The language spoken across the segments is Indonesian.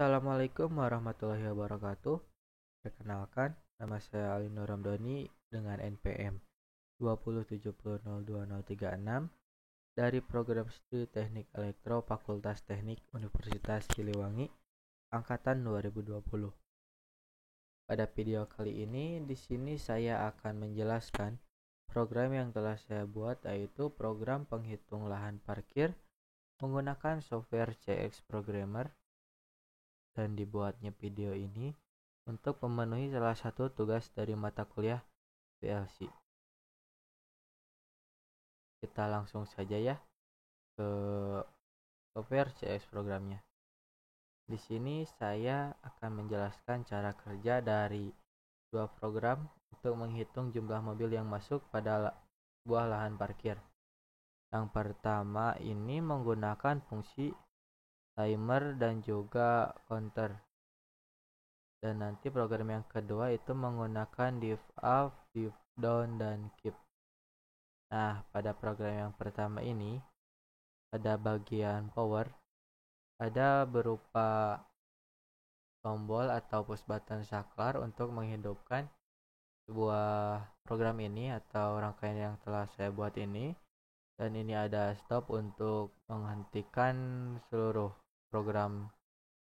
Assalamualaikum warahmatullahi wabarakatuh. Perkenalkan, nama saya Alino Ramdhani dengan NPM 207002036 dari Program Studi Teknik Elektro Fakultas Teknik Universitas Siliwangi angkatan 2020. Pada video kali ini di sini saya akan menjelaskan program yang telah saya buat, yaitu program penghitung lahan parkir menggunakan software CX Programmer, dan dibuatnya video ini untuk memenuhi salah satu tugas dari mata kuliah PLC. Kita langsung saja ya ke software CS programnya. Di sini saya akan menjelaskan cara kerja dari dua program untuk menghitung jumlah mobil yang masuk pada buah lahan parkir. Yang pertama ini menggunakan fungsi timer dan juga counter. Dan nanti program yang kedua itu menggunakan div up, div down, dan keep. Nah, pada program yang pertama ini, pada bagian power, ada berupa tombol atau push button saklar untuk menghidupkan sebuah program ini atau rangkaian yang telah saya buat ini. Dan ini ada stop untuk menghentikan seluruh program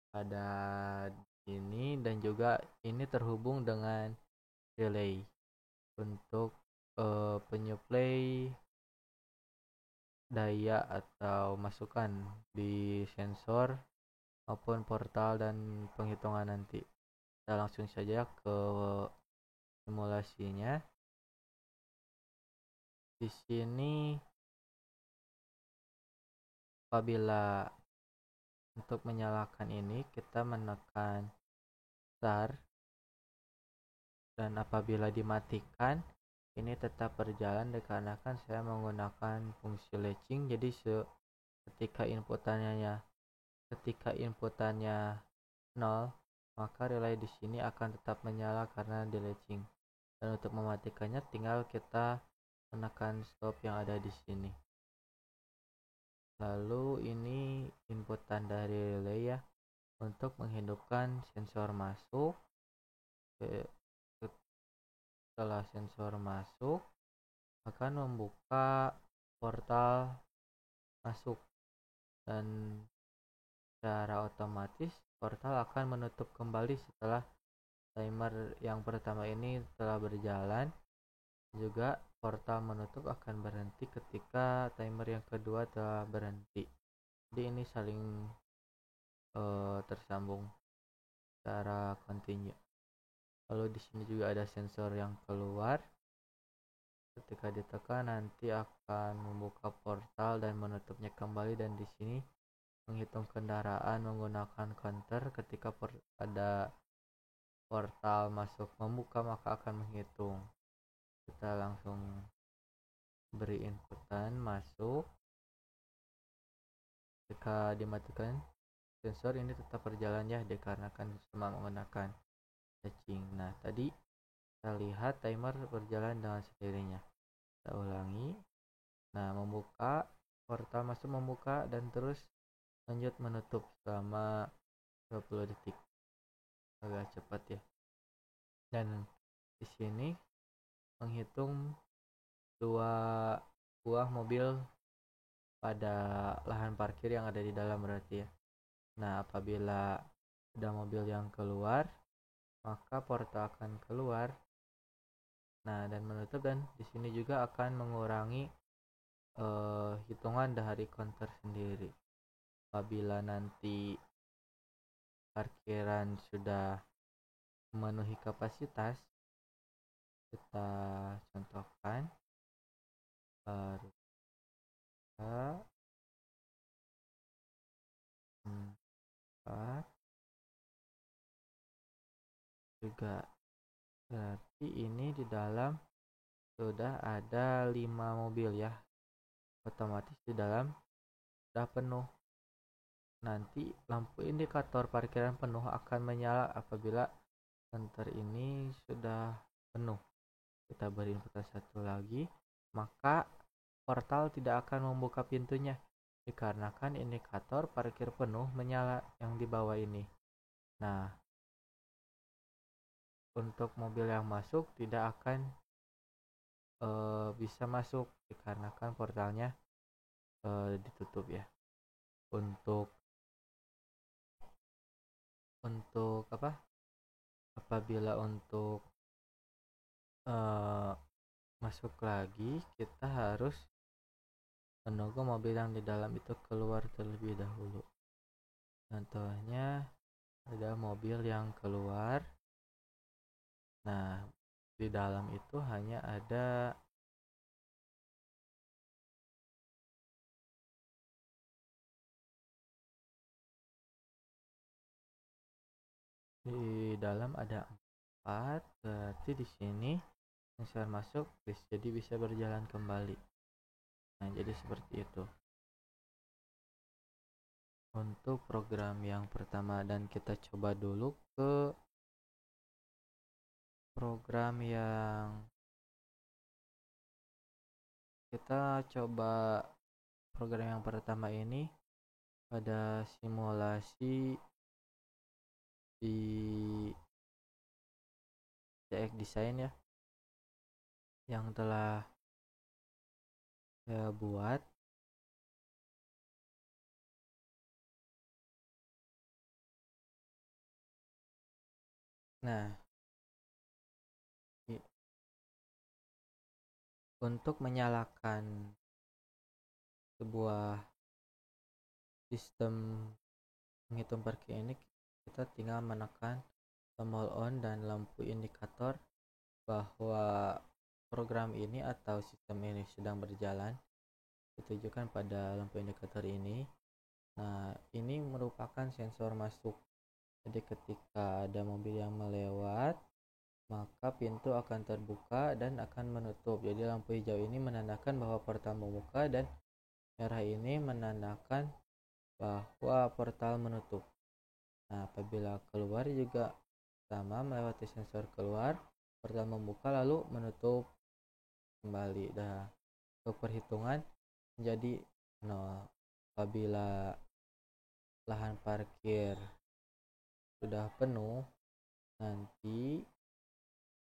pada ini, dan juga ini terhubung dengan relay untuk penyuplai daya atau masukan di sensor maupun portal dan penghitungan nanti. Kita langsung saja ke simulasinya. Di sini apabila untuk menyalakan ini kita menekan start, dan apabila dimatikan ini tetap berjalan dikarenakan saya menggunakan fungsi latching. Jadi ketika inputannya 0, maka relay di sini akan tetap menyala karena di latching. Dan untuk mematikannya tinggal kita menekan stop yang ada di sini. Lalu ini inputan dari relay ya untuk menghidupkan sensor masuk. Setelah sensor masuk akan membuka portal masuk, dan secara otomatis portal akan menutup kembali setelah timer yang pertama ini telah berjalan. Juga portal menutup akan berhenti ketika timer yang kedua telah berhenti. Jadi ini saling tersambung secara kontinu. Lalu di sini juga ada sensor yang keluar. Ketika ditekan nanti akan membuka portal dan menutupnya kembali, dan di sini menghitung kendaraan menggunakan counter. Ketika ada portal masuk membuka maka akan menghitung. Kita langsung beri inputan masuk. Ketika dimatikan sensor ini tetap berjalan ya, dikarenakan semua menggunakan latching. Nah, tadi kita lihat timer berjalan dengan sendirinya. Kita ulangi. Nah, membuka portal masuk, membuka dan terus lanjut menutup selama 20 detik. Agak cepat ya. Dan di sini menghitung dua buah mobil pada lahan parkir yang ada di dalam berarti ya. Nah, apabila ada mobil yang keluar, maka portal akan keluar. Nah, dan menutup, dan di sini juga akan mengurangi hitungan dari counter sendiri. Apabila nanti parkiran sudah memenuhi kapasitas, kita contohkan baru 4 juga, berarti ini di dalam sudah ada 5 mobil ya, otomatis di dalam sudah penuh. Nanti lampu indikator parkiran penuh akan menyala apabila counter ini sudah penuh. Kita beri inputan satu lagi, maka portal tidak akan membuka pintunya dikarenakan indikator parkir penuh menyala yang di bawah ini. Nah, untuk mobil yang masuk tidak akan bisa masuk dikarenakan portalnya ditutup ya. Untuk apa? Apabila untuk masuk lagi, kita harus menunggu mobil yang di dalam itu keluar terlebih dahulu. Contohnya ada mobil yang keluar. Nah, di dalam itu hanya ada di dalam ada 4, berarti di sini sensor masuk jadi bisa berjalan kembali. Nah, jadi seperti itu untuk program yang pertama, dan kita coba dulu ke program yang pertama ini pada simulasi di CX Design ya, yang telah saya buat. Nah, untuk menyalakan sebuah sistem menghitung parkir ini, kita tinggal menekan tombol on dan lampu indikator bahwa program ini atau sistem ini sedang berjalan, ditujukan pada lampu indikator ini. Nah, ini merupakan sensor masuk. Jadi ketika ada mobil yang melewat, maka pintu akan terbuka dan akan menutup. Jadi lampu hijau ini menandakan bahwa portal membuka, dan merah ini menandakan bahwa portal menutup. Nah, apabila keluar juga sama, melewati sensor keluar, portal membuka lalu menutup kembali. Nah, untuk perhitungan menjadi 0 apabila lahan parkir sudah penuh. Nanti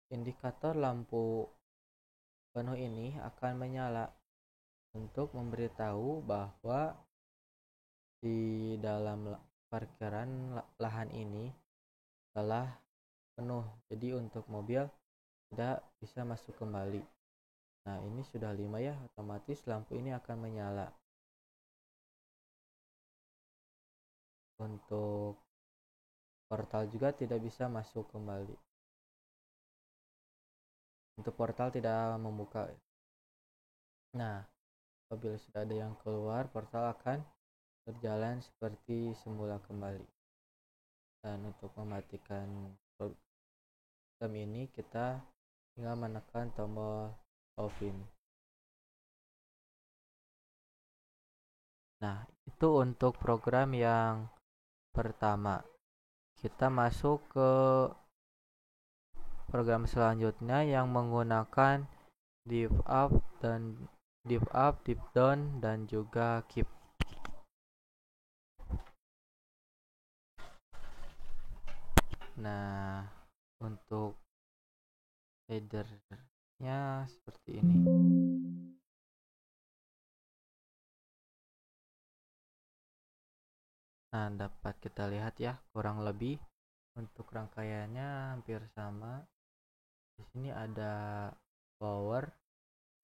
indikator lampu penuh ini akan menyala untuk memberitahu bahwa di dalam parkiran lahan ini telah penuh, jadi untuk mobil tidak bisa masuk kembali. Nah, ini sudah 5 ya, otomatis lampu ini akan menyala. Untuk portal juga tidak bisa masuk kembali. Untuk portal tidak membuka. Nah, apabila sudah ada yang keluar, portal akan berjalan seperti semula kembali. Dan untuk mematikan program ini, kita tinggal menekan tombol off ini. Nah, itu untuk program yang pertama. Kita masuk ke program selanjutnya yang menggunakan div up, div down, dan juga keep. Nah, untuk headernya seperti ini. Nah, dapat kita lihat ya, kurang lebih untuk rangkaiannya hampir sama. Di sini ada power,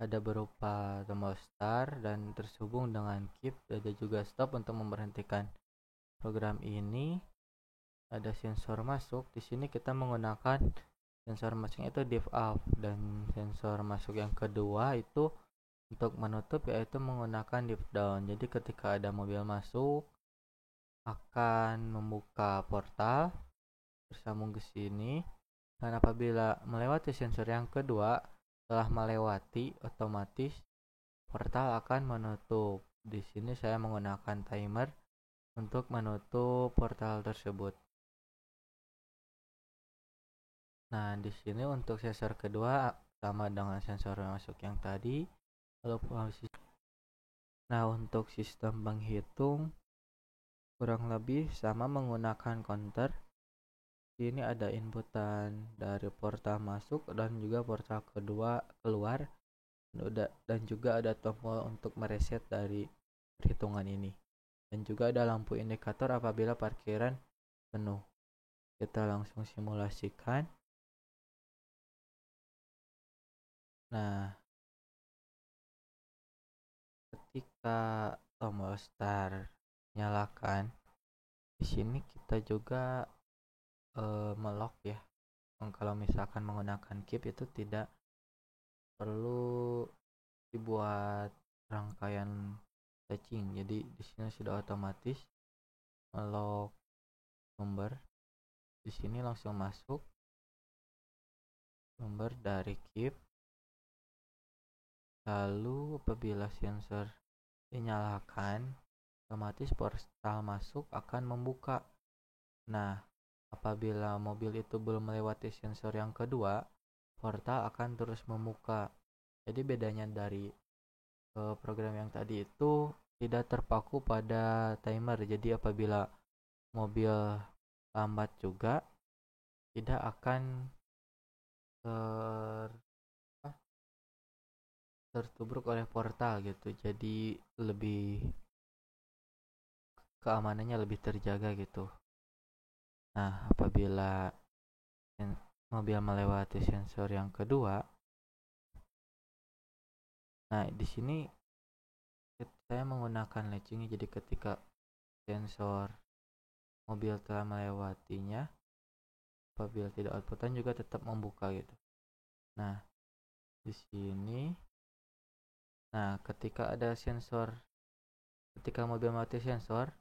ada berupa tombol start dan terhubung dengan keep, ada juga stop untuk memberhentikan program ini. Ada sensor masuk. Di sini kita menggunakan sensor masuknya itu div up, dan sensor masuk yang kedua itu untuk menutup yaitu menggunakan div down. Jadi ketika ada mobil masuk akan membuka portal bersambung ke sini, dan apabila melewati sensor yang kedua, telah melewati, otomatis portal akan menutup. Di sini saya menggunakan timer untuk menutup portal tersebut. Nah, di sini untuk sensor kedua sama dengan sensor masuk yang tadi. Nah, untuk sistem penghitung kurang lebih sama menggunakan counter. Ini ada inputan dari portal masuk dan juga portal kedua keluar, dan juga ada tombol untuk mereset dari perhitungan ini, dan juga ada lampu indikator apabila parkiran penuh. Kita langsung simulasikan. Nah, ketika tombol start nyalakan, di sini kita juga melock ya. Kalau misalkan menggunakan keep itu tidak perlu dibuat rangkaian setting, jadi di sini sudah otomatis melock sumber. Di sini langsung masuk sumber dari keep, lalu apabila sensor dinyalakan otomatis portal masuk akan membuka. Nah, apabila mobil itu belum melewati sensor yang kedua, portal akan terus membuka. Jadi bedanya dari program yang tadi itu tidak terpaku pada timer. Jadi apabila mobil lambat juga tidak akan tertubruk oleh portal gitu. Jadi lebih keamanannya lebih terjaga gitu. Nah, apabila mobil melewati sensor yang kedua, nah di sini saya menggunakan latching, jadi ketika sensor mobil telah melewatinya, apabila tidak outputan juga tetap membuka gitu. Nah, di sini, nah ketika ada sensor, ketika mobil melewati sensor,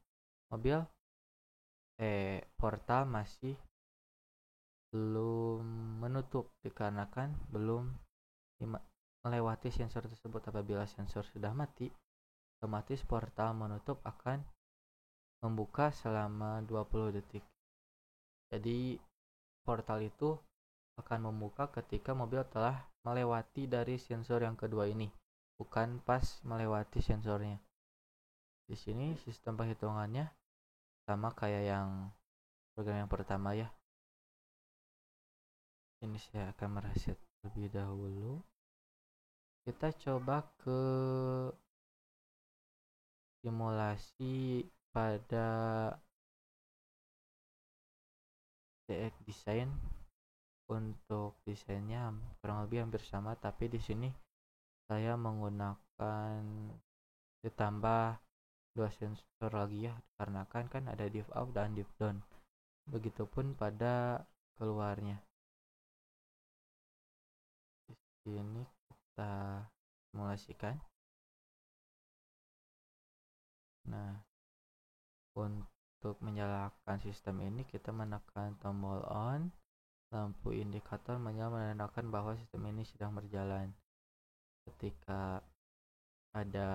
mobil portal masih belum menutup dikarenakan belum melewati sensor tersebut. Apabila sensor sudah mati, otomatis portal menutup akan membuka selama 20 detik. Jadi portal itu akan membuka ketika mobil telah melewati dari sensor yang kedua ini, bukan pas melewati sensornya. Di sini sistem perhitungannya sama kayak yang program yang pertama ya. Ini saya akan mereset terlebih dahulu. Kita coba ke simulasi pada CX Design. Untuk desainnya kurang lebih hampir sama, tapi di sini saya menggunakan ditambah 2 sensor lagi ya, karena kan ada div up dan div down. Begitupun pada keluarnya. Di sini kita simulasikan. Nah, untuk menyalakan sistem ini kita menekan tombol on. Lampu indikator menyala menandakan bahwa sistem ini sedang berjalan. Ketika ada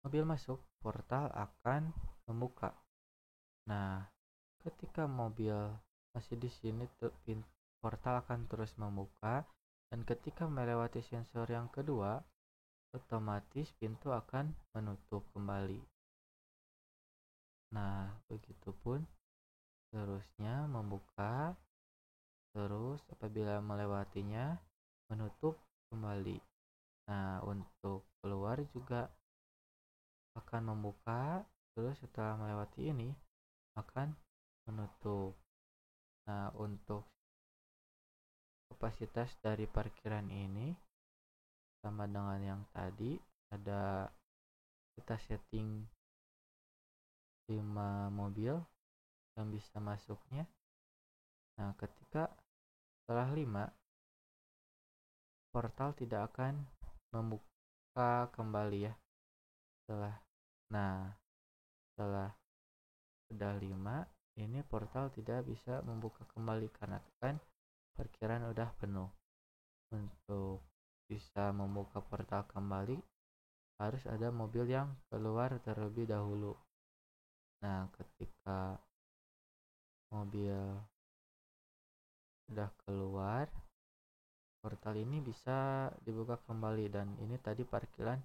mobil masuk, portal akan membuka. Nah, ketika mobil masih di sini, portal akan terus membuka, dan ketika melewati sensor yang kedua, otomatis pintu akan menutup kembali. Nah, begitupun terusnya membuka, terus apabila melewatinya menutup kembali. Nah, untuk keluar juga akan membuka, terus setelah melewati ini akan menutup. Nah, untuk kapasitas dari parkiran ini sama dengan yang tadi, ada kita setting 5 mobil yang bisa masuknya. Nah, ketika setelah 5, portal tidak akan membuka kembali ya. Setelah sudah 5, ini portal tidak bisa membuka kembali karena kan parkiran udah penuh. Untuk bisa membuka portal kembali harus ada mobil yang keluar terlebih dahulu. Nah, ketika mobil sudah keluar, portal ini bisa dibuka kembali, dan ini tadi parkiran,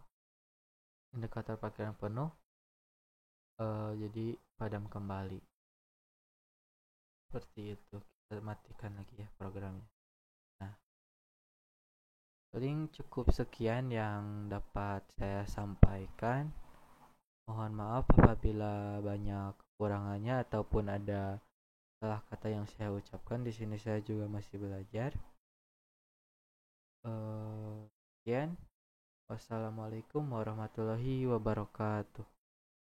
indikator parkiran penuh, jadi padam kembali. Seperti itu. matikan lagi ya programnya. Nah, paling cukup sekian yang dapat saya sampaikan. Mohon maaf apabila banyak kekurangannya ataupun ada salah kata yang saya ucapkan. Di sini saya juga masih belajar. Sekian. Wassalamualaikum warahmatullahi wabarakatuh.